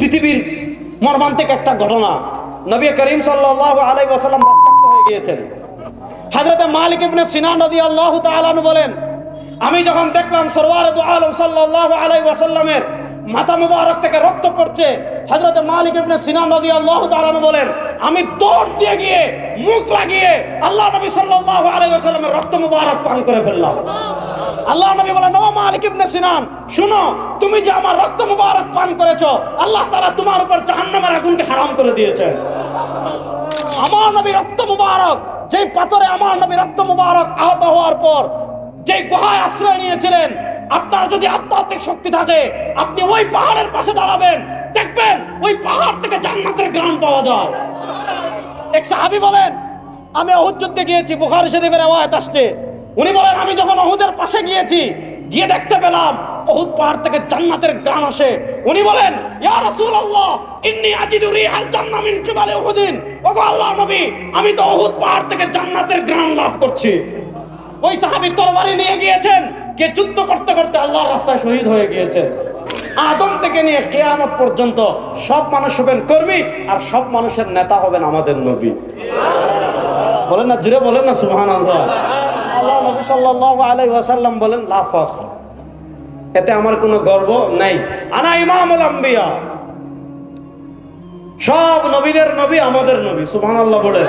পৃথিবীর মর্মান্তিক একটা ঘটনা। নবী করিম সাল্লাল্লাহু আলাইহি ওয়াসাল্লাম রক্তাক্ত হয়ে গিয়েছেন। হযরত মালিক ইবনে সিনান রাদিয়াল্লাহু তাআলা আনহু বলেন, আমি যখন দেখলাম সরওয়ারে দু আলম সাল্লাল্লাহু আলাইহি ওয়াসাল্লামের মাথা মুবারক থেকে রক্ত পড়ছে, হযরত মালিক ইবনে সিনান রাদিয়াল্লাহু তাআলা আনহু বলেন, আমি দৌড় দিয়ে গিয়ে মুখ লাগিয়ে আল্লাহ নবী সাল্লাল্লাহু আলাইহি ওয়াসাল্লামের রক্ত মুবারক পান করে ফেললাম। আল্লাহ নবী বলেন, ও মালিক ইবনে সিনান, শুনো, তুমি যে আমার রক্ত মুবারক পান করেছো, আল্লাহ তাআলা তোমার উপর জাহান্নামের আগুনকে হারাম করে দিয়েছেন। আমার নবী রক্ত মুবারক, যেই পাথরে আমার নবী রক্ত মুবারক আহত হওয়ার পর যেই গুহায় আশ্রয় নিয়েছিলেন, আপনার যদি আধ্যাত্মিক শক্তি থাকে আপনি ওই পাহাড়ের পাশে দাঁড়াবেন, দেখবেন ওই পাহাড় থেকে জান্নাতের ঘ্রাণ পাওয়া যায়। এক সাহাবী বলেন, আমি উহুদ যুদ্ধে গিয়েছি, বুখারী শরীফের riwayat আসছে, উনি বলেন, আমি যখন উহুদের পাশে গিয়েছি, গিয়ে দেখতে পেলাম উহুদ পাহাড় থেকে জান্নাতের ঘ্রাণ আসে। উনি বলেন, ইয়া রাসূলুল্লাহ, ইন্নী আজিদু রিহাল জান্নাহ মিন কিবালি উহুদিন। ওগো আল্লাহর নবী, আমি তো উহুদ পাহাড় থেকে জান্নাতের ঘ্রাণ লাভ করছি। ওই সাহাবী তরবারি নিয়ে গিয়েছেন, কে যুদ্ধ করতে করতে আল্লাহর রাস্তায় শহীদ হয়ে গিয়েছেন। আদম থেকে নিয়ে কিয়ামত পর্যন্ত সব মানুষ হবেন কর্মী, আর সব মানুষের নেতা হবেন আমাদের নবী। বলেন না, জুড়ে বলেন না সুবহানাল্লাহ। আল্লাহ নবী সাল্লাল্লাহু আলাইহি ওয়াসাল্লাম বলেন, লা ফখর, এতে আমার কোনো গর্ব নাই। আনা ইমামুল আম্বিয়া, সব নবীদের নবী আমাদের নবী। সুবহানাল্লাহ বলেন।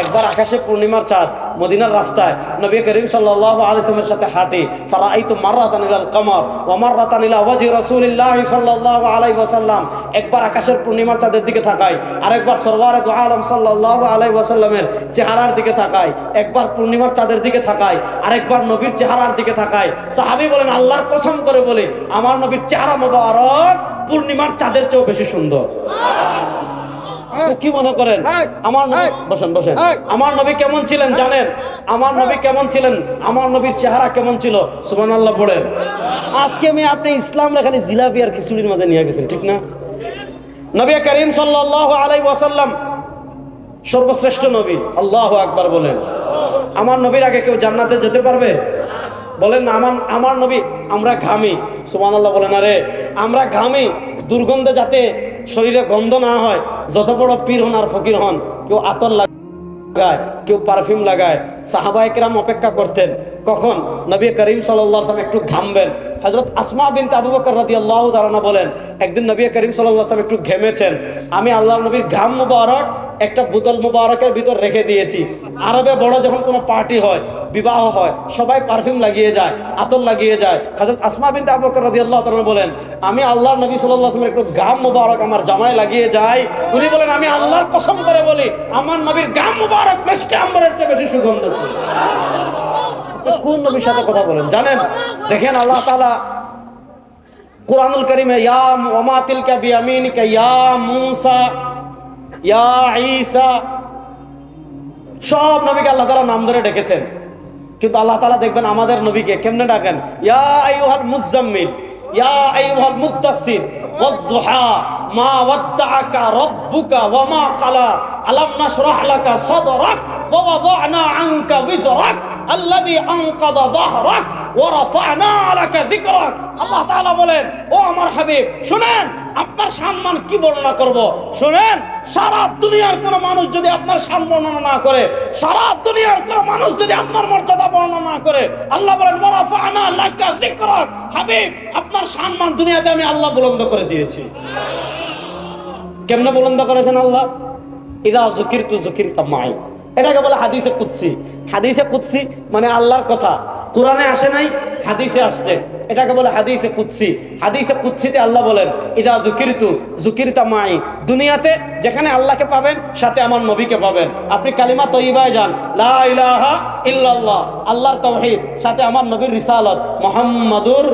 একবার আকাশে পূর্ণিমার চাঁদ, মদিনার রাস্তায় নবী করিম সাল্লাল্লাহু আলাইহি ওয়াসাল্লামের সাথে হাঁটি। ফারাআইতু মাররাতান ইলাল কমর ওয়া মাররাতান ইলা ওয়াজহি রাসূলিল্লাহ সাল্লাল্লাহু আলাইহি ওয়াসাল্লাম। একবার আকাশের পূর্ণিমার চাঁদের দিকে তাকাই, আরেকবার সরওয়ারে দু আলম সাল্লাল্লাহু আলাইহি ওয়াসাল্লামের চেহারার দিকে তাকাই। একবার পূর্ণিমার চাঁদের দিকে তাকাই, আরেকবার নবীর চেহারার দিকে তাকাই। সাহাবী বলেন, আল্লাহর কসম করে বলি, আমার নবীর চেহারা মোবারক পূর্ণিমার চাঁদের চেয়েও বেশি সুন্দর। কি মনে করেন আমার নবী, বসেন বসেন, আমার নবী কেমন ছিলেন জানেন? আমার নবী কেমন ছিলেন? আমার নবীর চেহারা কেমন ছিল? সুবহানাল্লাহ পড়েন। আজকে আপনি ইসলাম খালি জিলাপি আর খিচুড়ির মধ্যে নিয়ে গেছেন, ঠিক না? নবী করিম সাল্লাল্লাহু আলাইহি ওয়াসাল্লাম সর্বশ্রেষ্ঠ নবী। আল্লাহু আকবার বলেন। আমার নবীর আগে কেউ জান্নাতে যেতে পারবে? বলেন না। আমার নবী, আমরা ঘামি, সুবহানাল্লাহ বলেন। আরে আমরা ঘামি, দুর্গন্ধে যাতে শরীরে গন্ধ না হয়, যত বড় পীর হন আর ফকির হন, কেউ আতর লাগায়, কেউ পারফিউম লাগায়। সাহাবায়ে কেরাম অপেক্ষা করতেন কখন নবী করিম সাল্লাল্লাহু আলাইহি ওয়াসাল্লাম একটু ঘামবেন। হযরত আসমা বিনতে আবু বকর রাদিয়াল্লাহু তাআলা বলেন, একদিন নবী করিম সাল্লাল্লাহু আলাইহি ওয়াসাল্লাম একটু ঘেমেছেন, আমি আল্লাহর নবীর ঘাম মুবারক একটা বোতল মুবারকের ভিতর রেখে দিয়েছি। আরবে বড় যখন কোনো পার্টি হয়, বিবাহ হয়, সবাই পারফিউম লাগিয়ে যায়, আতর লাগিয়ে যায়। হযরত আসমা বিনতে আবু বকর রাদিয়াল্লাহু তাআলা বলেন, আমি আল্লাহর নবী সাল্লাল্লাহু আলাইহি ওয়াসাল্লামের একটু ঘাম মুবারক আমার জামায় লাগিয়ে যাই। উনি বলেন, আমি আল্লাহর কসম করে বলি, আমার নবীর ঘাম মুবারক মিশকে আম্বরের চেয়ে বেশি সুগন্ধশীল। কোন নবীর সাথে কথা বলেন জানেন? দেখেন আল্লাহ তাআলা কুরআনুল কারীমে ইয়া ওয়ামা তিলকা বিয়ামিনিকা ইয়া মূসা ইয়া ঈসা, সব নবীকে আল্লাহ তাআলা নাম ধরে ডেকেছেন। কিন্তু আল্লাহ তাআলা দেখবেন আমাদের নবীকে কেমনে ডাকেন, ইয়া আইয়ুহাল মুযাম্মিল ইয়া আইয়ুহাল মুদ্দাসসির ওয়াদ-দুহা মা ওয়াদ্দাআকা রাব্বুকা ওয়া মা ক্বালা আলাম নাশরাহ লাকা সাদরাক ওয়া ওয়াদা'না আনকা বিজরাক আল্লাযী আনকাযা যাহরাক ওয়া রাফা'না লাকা যিকরাক। আল্লাহ তাআলা বলেন, ও আমার হাবিব শুনেন, আপনার সম্মান কি বর্ণনা করব? শুনেন, সারা দুনিয়ার কোন মানুষ যদি আপনার সম্মান বর্ণনা না করে, সারা দুনিয়ার কোন মানুষ যদি আপনার মর্যাদা বর্ণনা না করে, আল্লাহ বলেন ওয়া রাফা'না লাকা যিকরাক, হাবিব আপনার সম্মান দুনিয়াতে আমি আল্লাহ বুলন্দ করে দিয়েছি। কেমনে বুলন্দ করেছেন আল্লাহ? ইযা যুকিরতু যুকিরতা মাই, এটাকে বলে হাদিসে কুদসি। হাদিসে কুদসি মানে আল্লাহর কথা, কোরআনে আসে নাই, হাদিসে আসছে, এটাকে বলে হাদিসে কুদসি। হাদিসে কুদসিতে আল্লাহ বলেন, ইদা যুকিরতু যুকিরতা মাই, দুনিয়াতে যেখানে আল্লাহকে পাবেন সাথে আমার নবীকে পাবেন। আপনি কালিমা তয়্যিবায় যান, লা ইলাহা ইল্লাল্লাহ, আল্লাহর তাওহীদ, সাথে আমার নবীর রিসালাত মুহাম্মাদুর।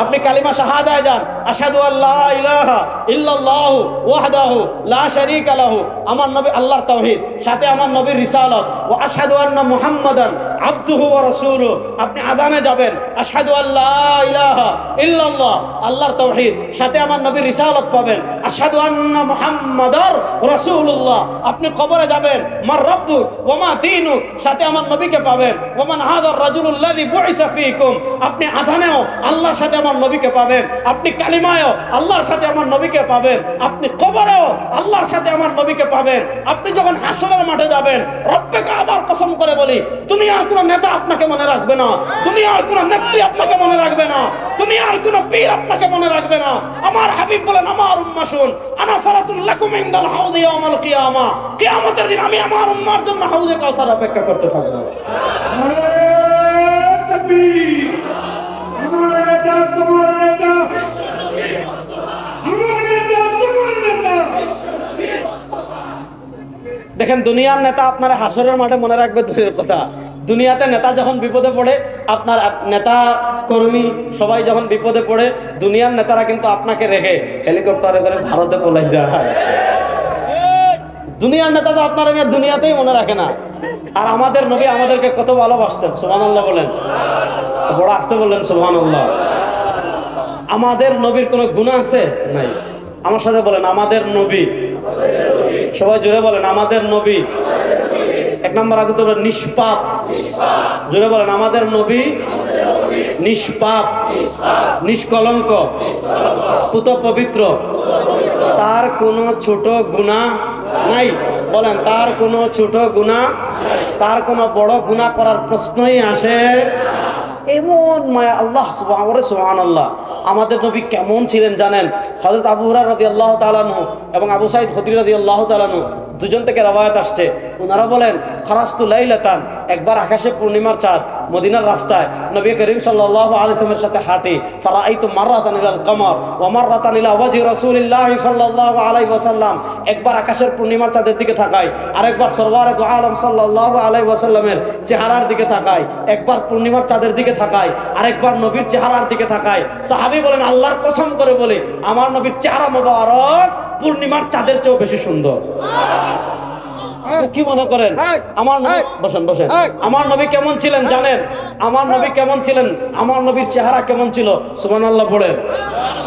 আপনি কালিমা শাহাদায় যান, আশহাদু আল্লা ইলাহা ইল্লাল্লাহু ওয়াহদাহু লা শারীকা লাহু, আমার নবী আল্লাহর তাওহীদ, সাথে আমার নবীর রিসালাত, ওয়া আশহাদু আন্না মুহাম্মাদান আবদুহু ওয়া রাসূলুহু। আপনি আযানে যাবেন, পাবেন আশহাদু আল্লা ইলাহা ইল্লাল্লাহ, আল্লাহর তাওহীদ, সাথে আমার নবীর রিসালাত পাবেন আশহাদু আন্না মুহাম্মাদার রাসূলুল্লাহ। আপনি কবরে যাবেন মার রাব্বুক ওয়া মা দীনুক, সাথে আমার নবীকে পাবেন ওয়া মান হাযার রাজুলুল্লাযী বুইসা ফীকুম। আপনি আযানেও আল্লাহর সাথে আমার নবীকে পাবেন, আপনি কালিমায়ও আল্লাহর সাথে আমার নবীকে পাবেন, আপনি কবরেও আল্লাহর সাথে আমার নবীকে পাবেন। আপনি যখন হাসরের মাঠে যাবেন, রব্বে কাবার কসম করে বলি, দুনিয়ার কোনো নেতা আপনাকে মনে রাখবে না, দুনিয়ার কোনো নেত্রী আপনাকে মনে রাখবে না, দুনিয়ার কোনো পীর আপনাকে মনে রাখবে না। আমার হাবিব বলেন, আমার উম্মাহ শুন, আনা ফারাতুল লাকুম ইনদাল হাউযি ইয়াউমাল কিয়ামা, কিয়ামতের দিন আমি আমার উম্মাহর জন্য হাউজে কাউসার অপেক্ষা করতে থাকবো। তাকবীর, আমার নেতা তোমার নেতা, আমার নেতা তোমার নেতা। দেখেন, দুনিয়ার নেতা আপনার হাসরের মাঠে মনে রাখবে দূরের কথা, দুনিয়াতে নেতা যখন বিপদে পড়ে, আপনার নেতা কর্মী সবাই যখন বিপদে পড়ে, দুনিয়ার নেতারা কিন্তু আপনাকে রেখে হেলিকপ্টারে করে ভারতে পলাই যায়। দুনিয়ার নেতা তো আপনার দুনিয়াতেই মনে রাখে না। আর আমাদের নবী আমাদেরকে কত ভালোবাসতেন, সুবহানাল্লাহ বলেন, বড় আসতে বললেন সুবহানাল্লাহ। আমাদের নবীর কোনো গুনাহ আছে? নাই। আমার সাথে বলেন, আমাদের নবী, সবাই জোরে বলেন, আমাদের নবী। এক নম্বর আগে তো বলেন নিষ্পাপ, জোরে বলেন, আমাদের নবী নিষ্পাপ, নিষ্কলঙ্ক, পুত পবিত্র, তার কোনো ছোট গুনাহ নাই। বলেন, তার কোনো ছোট গুনাহ, তার কোনো বড় গুনাহ করার প্রশ্নই আসে। এমন মায়া, আল্লাহ সুবহানাল্লাহ। আমাদের নবী কেমন ছিলেন জানেন? হযরত আবু হুরায়রা রাদিয়াল্লাহু তাআলা আনহু এবং আবু সাঈদ খুদরী রাদিয়াল্লাহু তাআলা আনহু দুজন থেকে রওয়ায়াত আসছে। ওনারা বলেন, খারাজতু লাইলাতান, একবার আকাশে পূর্ণিমার চাঁদ মদিনার রাস্তায় নবী করিম সাল্লাল্লাহু আলাইহি ওয়াসাল্লামের সাথে হাঁটি। ফারাআইতু মাররাতান ইলাল কমর ওয়া মাররাতান ইলা ওয়াজহি রাসূলিল্লাহ সাল্লাল্লাহু আলাইহি ওয়াসাল্লাম। একবার আকাশের পূর্ণিমার চাঁদের দিকে তাকাই, আরেকবার সরওয়ারে দু আলম সাল্লাল্লাহু আলাইহি ওয়াসাল্লামের চেহারার দিকে তাকাই। একবার পূর্ণিমার চাঁদের দিকে তাকাই, আরেকবার নবীর চেহারার দিকে তাকাই। সাহাবী বলেন, আল্লাহর কসম করে বলি, আমার নবীর চেহারা মোবারক পূর্ণিমার চাঁদের চেয়েও বেশি সুন্দর। কি মনে করেন? আমার নবী, বসেন বসেন, আমার নবী কেমন ছিলেন জানেন? আমার নবী কেমন ছিলেন? আমার নবীর চেহারা কেমন ছিল? সুবহানাল্লাহ পড়েন।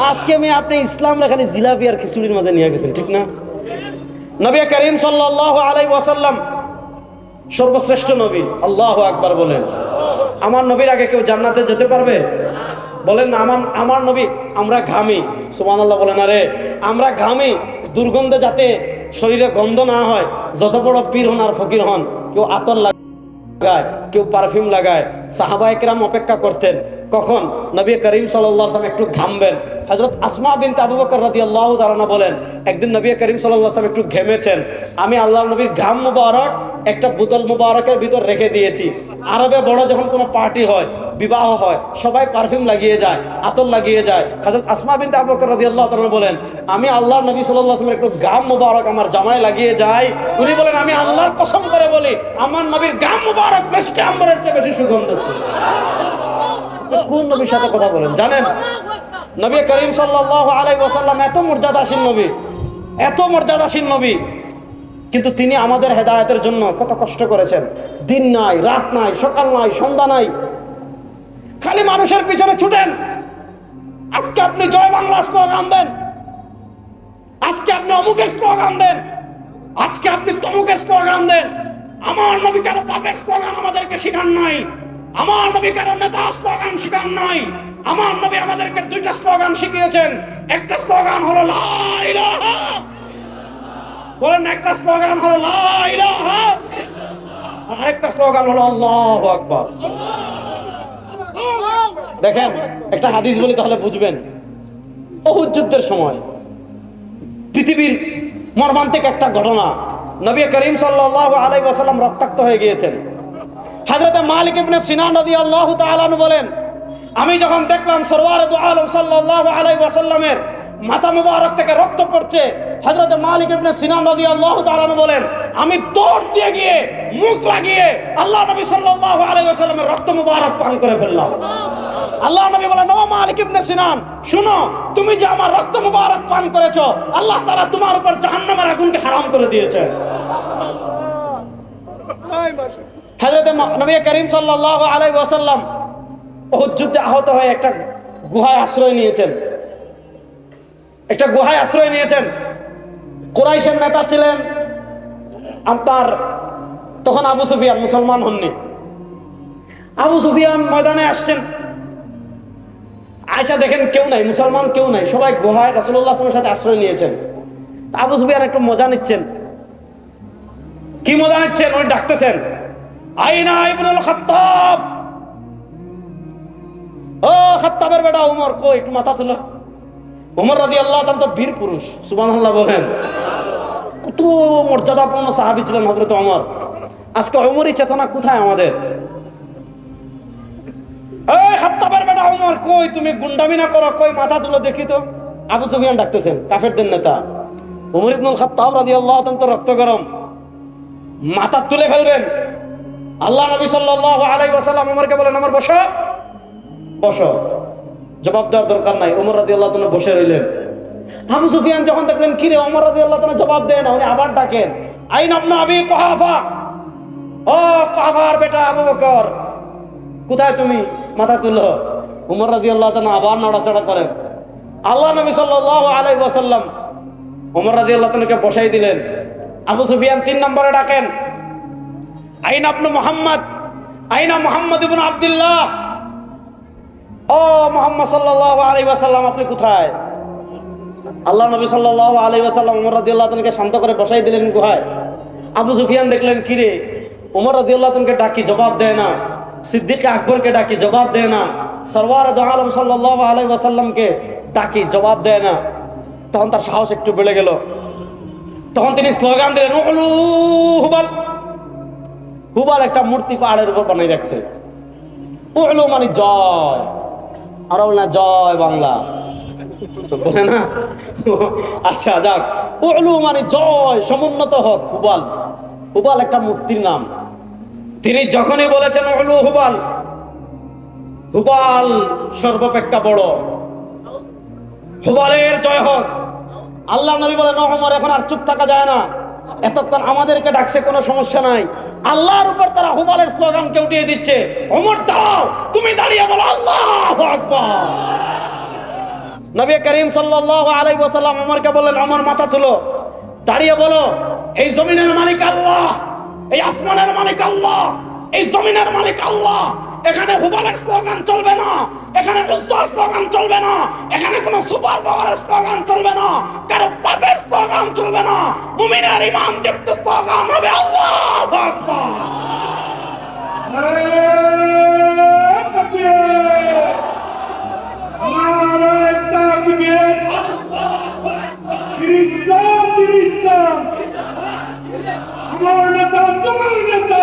আজকে আপনি ইসলাম খালি জিলাপি আর খিচুড়ির মধ্যে নিয়ে গেছেন, ঠিক না? নবী করিম সাল্লাল্লাহু আলাইহি ওয়াসাল্লাম সর্বশ্রেষ্ঠ নবী। আল্লাহু আকবার বলেন। আমার নবীর আগে কেউ জান্নাতে যেতে পারবে? বলেন না। আমার নবী, আমরা ঘামি, সুবহানাল্লাহ বলেন। আরে আমরা ঘামি, দুর্গন্ধে যাতে শরীরে গন্ধ না হয়, যত বড় পীর হন আর ফকির হন, কেউ আতর লাগায়, কেউ পারফিউম লাগায়। সাহাবায়ে কেরাম অপেক্ষা করতেন কখন নবী করিম সাল্লাল্লাহু আলাইহি ওয়াসাল্লাম একটু ঘামবেন। হযরত আসমা বিনতে আবু বকর রাদিয়াল্লাহু তাআলা বলেন, একদিন নবী করিম সাল্লাল্লাহু আলাইহি ওয়াসাল্লাম একটু ঘেমেছেন, আমি আল্লাহর নবীর ঘাম মুবারক একটা বোতল মুবারকের ভিতর রেখে দিয়েছি। আরবে বড় যখন কোনো পার্টি হয়, বিবাহ হয়, সবাই পারফিউম লাগিয়ে যায়, আতর লাগিয়ে যায়। হযরত আসমা বিনতে আবু বকর রাদিয়াল্লাহু তাআলা বলেন, আমি আল্লাহর নবী সাল্লাল্লাহু আলাইহি ওয়াসাল্লাম একটু ঘাম মুবারক আমার জামায় লাগিয়ে যাই। উনি বলেন, আমি আল্লাহর কসম করে বলি, আমার নবীর ঘাম মুবারক মিশকে আম্বরের চেয়ে বেশি সুগন্ধ ছিল। কোন নবীর সাথে কথা বলেন জানেন? নবী করিম সাল্লাল্লাহু আলাইহি ওয়াসাল্লাম এত মর্যাদাশীল নবী, এত মর্যাদাশীল নবী, কিন্তু তিনি আমাদের হেদায়েতের জন্য কত কষ্ট করেছেন। দিন নাই, রাত নাই, সকাল নাই, সন্ধ্যা নাই, খালি মানুষের পিছনে ছুটেন। আজকে আপনি জয় বাংলা স্লোগান দেন, আজকে আপনি অমুকের স্লোগান দেন, আজকে আপনি তমুকের স্লোগান দেন। আমার নবী কারো পাপের স্লোগান আমাদেরকে শিখান নাই, আমার নবী কারো নেতা স্লোগান শিখান নাই। আমার নবী আমাদেরকে দুইটা স্লোগান শিখিয়েছেন। একটা স্লোগান হলো লা ইলাহা, বলেন, একটা স্লোগান হলো লা ইলাহা, আর আরেকটা স্লোগান হলো আল্লাহু আকবার। দেখেন, একটা হাদিস বলি তাহলে বুঝবেন। উহুদ যুদ্ধের সময় পৃথিবীর মর্মান্তিক একটা ঘটনা, নবী করিম সাল্লাল্লাহু আলাইহি ওয়াসাল্লাম রক্তাক্ত হয়ে গিয়েছেন। হযরত মালিক ইবনে সিনান রাদিয়াল্লাহু তাআলা আনহু বলেন, আমি যখন দেখলাম সরওয়ারে দু আলম সাল্লাল্লাহু আলাইহি ওয়াসাল্লামের মাথা মুবারক থেকে রক্ত পড়ছে, হযরত মালিক ইবনে সিনান রাদিয়াল্লাহু তাআলা আনহু বলেন, আমি দৌড় দিয়ে গিয়ে মুখ লাগিয়ে আল্লাহ নবী সাল্লাল্লাহু আলাইহি ওয়াসাল্লামের রক্ত মুবারক পান করে ফেললাম। আল্লাহ নবী বলেন, ও মালিক ইবনে সিনান, শুনো, তুমি যে আমার রক্ত মুবারক পান করেছো, আল্লাহ তাআলা তোমার উপর জাহান্নামের আগুনকে হারাম করে দিয়েছে। হযরত নবী করিম সাল্লাল্লাহু আলাইহি ওয়াসাল্লাম উহুদ যুদ্ধে আহত হয়ে একটা গুহায় আশ্রয় নিয়েছেন, একটা গুহায় আশ্রয় নিয়েছেন। কুরাইশের নেতা ছিলেন আপনার তখন আবু সুফিয়ান, মুসলমান হননি। আবু সুফিয়ান ময়দানে আসছেন, আয়সা দেখেন কেউ নাই, মুসলমান কেউ নাই, সবাই গুহায় রাসূলুল্লাহ সাল্লাল্লাহু আলাইহি ওয়াসাল্লামের সাথে আশ্রয় নিয়েছেন। আবু সুফিয়ান একটু মজা নিচ্ছেন। কি মজা নিচ্ছেন? উনি ডাকতেছেন, আইনা ইবনুল খাত্তাব, ও খাত্তাবের বেটা উমর, কই একটু মাথা তুলো। উমর রাদিয়াল্লাহু তাআলা তো বীর পুরুষ, সুবহানাল্লাহ বলেন। কত মর্যাদাপূর্ণ সাহাবী ছিলেন হযরত ওমর। আজকে ওমরই চেতনা কোথায় আমাদের? এই খাত্তাবের বেটা উমর, কই তুমি গুন্ডামি না করো, কই মাথা তুলো দেখি তো। আবু সুফিয়ান ডাকতেছেন, কাফেরদের নেতা। উমর ইবনুল খাত্তাব রাদিয়াল্লাহু তাআলা তো রক্ত গরম, মাথা তুলে ফেলবেন। আল্লাহ নবী সাল্লাল্লাহু আলাইহি ওয়াসাল্লাম ওমরকে বলেন, ওমর বসো, বসো, জবাব দেওয়ার দরকার নাই। ওমর রাদিয়াল্লাহু তাআলা বসে রইলেন। আবু সুফিয়ান যখন দেখলেন কিরে ওমর রাদিয়াল্লাহু তাআলা জবাব দেন না, উনি আবার ডাকেন, আইন ইবনে আবি কুহাফা, ও কুহাফার বেটা আবু বকর, কোথায় তুমি? মাথা তুলো। ওমর রাদিয়াল্লাহু তাআলা আবার নড়াচড়া করেন। আল্লাহ নবী সাল্লাল্লাহু আলাইহি ওয়াসাল্লাম ওমর রাদিয়াল্লাহু তাআলাকে বসাই দিলেন। আবু সুফিয়ান 3 নম্বরে ডাকেন, আইন ইবনে মুহাম্মদ, আইনা মুহাম্মদ ইবনে আব্দুল্লাহ, ও মুহাম্মদ সাল্লাল্লাহু আলাইহি ওয়াসাল্লাম আপনি কোথায়? আল্লাহ নবী সাল্লাল্লাহু আলাইহি ওয়াসাল্লাম ওমর রাদিয়াল্লাহু তাআলাকে শান্ত করে বসাই দিলেন গুহায়। আবু সুফিয়ান দেখলেন কিরে ওমর রাদিয়াল্লাহু তাআলাকে ডাকি জবাব দেয় না, সিদ্দিক আকবরকে ডাকি জবাব দেয় না, সরওয়ার দু আলম সাল্লাল্লাহু আলাইহি ওয়াসাল্লামকে ডাকি জবাব দেয় না। তখন তার সাহস একটু বেড়ে গেল। তখন তিনি স্লোগান দিলেন, উলু হুবাল। হুবাল একটা মূর্তি পাহাড়ের উপর বানিয়ে রাখছে। উলু মানে জয়, আর বলে না জয় বাংলা, বলে না। আচ্ছা যাক, উলু মানে জয়, সমুন্নত হোক। হুবাল, হুবাল একটা মূর্তির নাম। তিনি যখনই বলেছেন উলু হুবাল, হুবাল সর্বাপেক্ষা বড়, হুবালের জয় হোক। আল্লাহ নবী বলেন, ওমর এখন আর চুপ থাকা যায় না, এতক্ষণ আমাদেরকে ডাকছে, কোনো সমস্যা নাই। আল্লাহর উপর তারা হুবালের স্লোগানকে উঠিয়ে দিচ্ছে। ওমর দাঁড়াও, তুমি দাঁড়িয়ে বলো আল্লাহু আকবার। নবী করিম সাল্লাল্লাহু আলাইহি ওয়াসাল্লাম ওমরকে বললেন, ওমর মাথা তুলো, দাঁড়িয়ে বলো এই জমিনের মালিক আল্লাহ, এই আসমানের মালিক আল্লাহ, এই জমিনের মালিক আল্লাহ। এখানে হুবালের স্লোগান চলবে না, এখানে উজ্জার স্লোগান চলবে না, এখানে কোনো সুপার পাওয়ারের স্লোগান চলবে না, কারো পাপের স্লোগান চলবে না। মুমিনের ঈমান দীপ্ত স্লোগান হবে আল্লাহু আকবার। নারে তাকবীর, নারে তাকবীর, ইসলাম ইসলাম, আমার নেতা তোমার নেতা।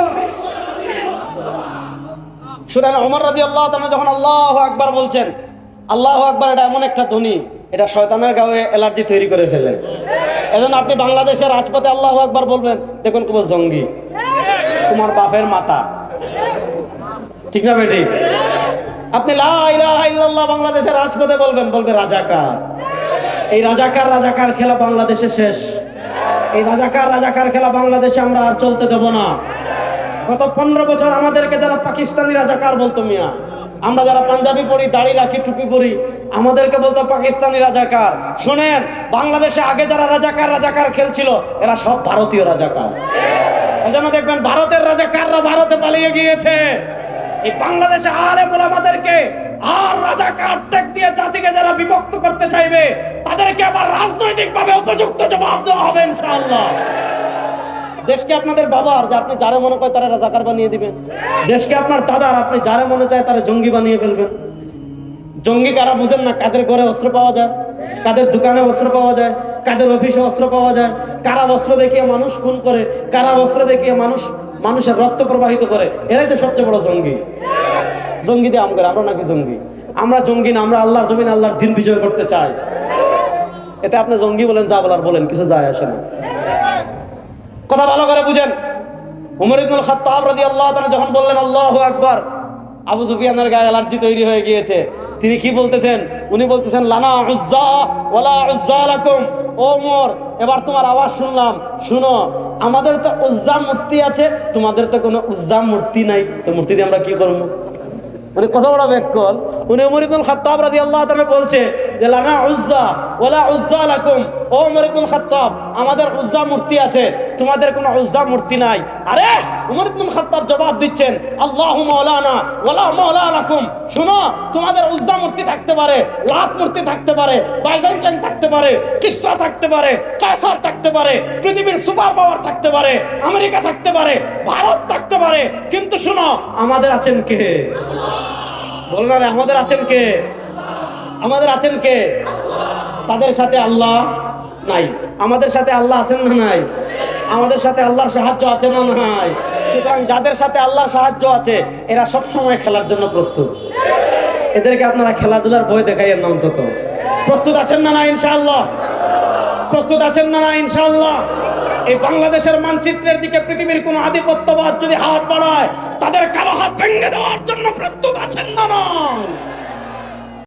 শুনেন, ওমর রাদিয়াল্লাহু তাআলা যখন আল্লাহু আকবার বলছেন, আল্লাহু আকবার এটা এমন একটা ধ্বনি, এটা শয়তানের গায়ে অ্যালার্জি তৈরি করে ফেলে। এজন্য আপনি বাংলাদেশের রাজপথে আল্লাহু আকবার বলবেন, দেখুন খুব জঙ্গি, তোমার বাপের মাথা, ঠিক না বেটি? আপনি লা ইলাহা ইল্লাল্লাহ বাংলাদেশের রাজপথে বলবেন, বলবে রাজাকার। এই রাজাকার রাজাকার খেলা বাংলাদেশে শেষ। এই রাজাকার রাজাকার খেলা বাংলাদেশে আমরা আর চলতে দেব না। গত 15 বছর আমাদেরকে যারা পাকিস্তানি রাজাকার বলতো, মিয়া আমরা যারা পাঞ্জাবি পরি, দাড়ি রাখি, টুপি পরি, আমাদেরকে বলতো পাকিস্তানি রাজাকার। শোনেন, বাংলাদেশে আগে যারা রাজাকার রাজাকার খেলছিল এরা সব ভারতীয় রাজাকার। এজন্য দেখবেন ভারতের রাজাকাররা ভারতে পালিয়ে গিয়েছে। এই বাংলাদেশে আলেম ওলামাদেরকে আর রাজাকার ট্যাগ দিয়ে জাতিকে যারা বিভক্ত করতে চাইবে তাদেরকে আবার রাজনৈতিকভাবে উপযুক্ত জবাব দেওয়া হবে ইনশাআল্লাহ। দেশকে আপনাদের বাবার, যে আপনি যারে মনে করে তারা রাজাকার বানিয়ে দিবেন। দেশকে আপনার দাদার, আপনি যারে মনে চায় তারা জঙ্গি বানিয়ে ফেলবেন। জঙ্গি কারা বুঝেন না? কাদের ঘরে অস্ত্র পাওয়া যায়, কাদের দোকানে অস্ত্র পাওয়া যায়, কাদের অফিসে অস্ত্র পাওয়া যায়, কারা অস্ত্র দেখিয়ে মানুষ খুন করে, কারা অস্ত্র দেখিয়ে মানুষের রক্ত প্রবাহিত করে, এরাই তো সবচেয়ে বড় জঙ্গি। জঙ্গি দিয়ে আমরা নাকি জঙ্গি? আমরা জঙ্গি না, আমরা আল্লাহর জমিন, আল্লাহর দিন বিজয় করতে চাই। এতে আপনি জঙ্গি বলেন, যা বলার বলেন, কিছু যায় আসে না। কথা ভালো করে বুঝেন। উমর ইবনুল খাত্তাব রাদিয়াল্লাহু তাআলা যখন বললেন আল্লাহু আকবার, আবু সুফিয়ানের গায়ে অ্যালার্জি তৈরি হয়ে গিয়েছে। তিনি কি বলতেছেন? উনি বলতেছেন, লানা উজ্জা ওয়ালা উজ্জা লাকুম। ও উমর, এবার তোমার আওয়াজ শুনলাম, শুনো, আমাদের তো উজ্জা মূর্তি আছে, তোমাদের তো কোনো উজ্জা মূর্তি নাই, তো মূর্তি দিয়ে আমরা কি করব? উনি কত বড় ব্যাককল। উনি উমর ইবনুল খাত্তাব রাদিয়াল্লাহু তাআলা বলছে যে লানা উজ্জা ওয়ালা উজ্জা লাকুম, ও উমর ইবনুল খাত্তাব আমাদের উজ্জা মূর্তি আছে, তোমাদের কোনো উজ্জা মূর্তি নাই। আরে উমর ইবনুল খাত্তাব জবাব দিচ্ছেন আল্লাহু মাওলানা ওয়ালা মাওলা লাকুম, শুনো তোমাদের উজ্জা মূর্তি থাকতে পারে, লাত মূর্তি থাকতে পারে, বাইজেন্টাইন থাকতে পারে, কিসরা থাকতে পারে, কায়সার থাকতে পারে, পৃথিবীর সুপার পাওয়ার থাকতে পারে, আমেরিকা থাকতে পারে, ভারত থাকতে পারে, কিন্তু শুনো আমাদের আছেন কে? বলুন না রে, আমাদের আছেন কে? আমাদের আছেন কে? তাদের সাথে আল্লাহ নাই, আমাদের সাথে আল্লাহ আছেন না নাই? আমাদের সাথে আল্লাহর সাহায্য আছে না নাই? সুতরাং যাদের সাথে আল্লাহর সাহায্য আছে এরা সব সময় খেলার জন্য প্রস্তুত। এদেরকে আপনারা খেলাধুলার ভয় দেখাইয়েন না, অন্তত প্রস্তুত আছেন না না ইনশাআল্লাহ? প্রস্তুত আছেন না না ইনশাআল্লাহ? এই বাংলাদেশের মানচিত্রের দিকে পৃথিবীর কোন আধিপত্যবাদ যদি হাত বাড়ায় তাদের কারো হাত ভেঙে দেওয়ার জন্য প্রস্তুত আছেন না না?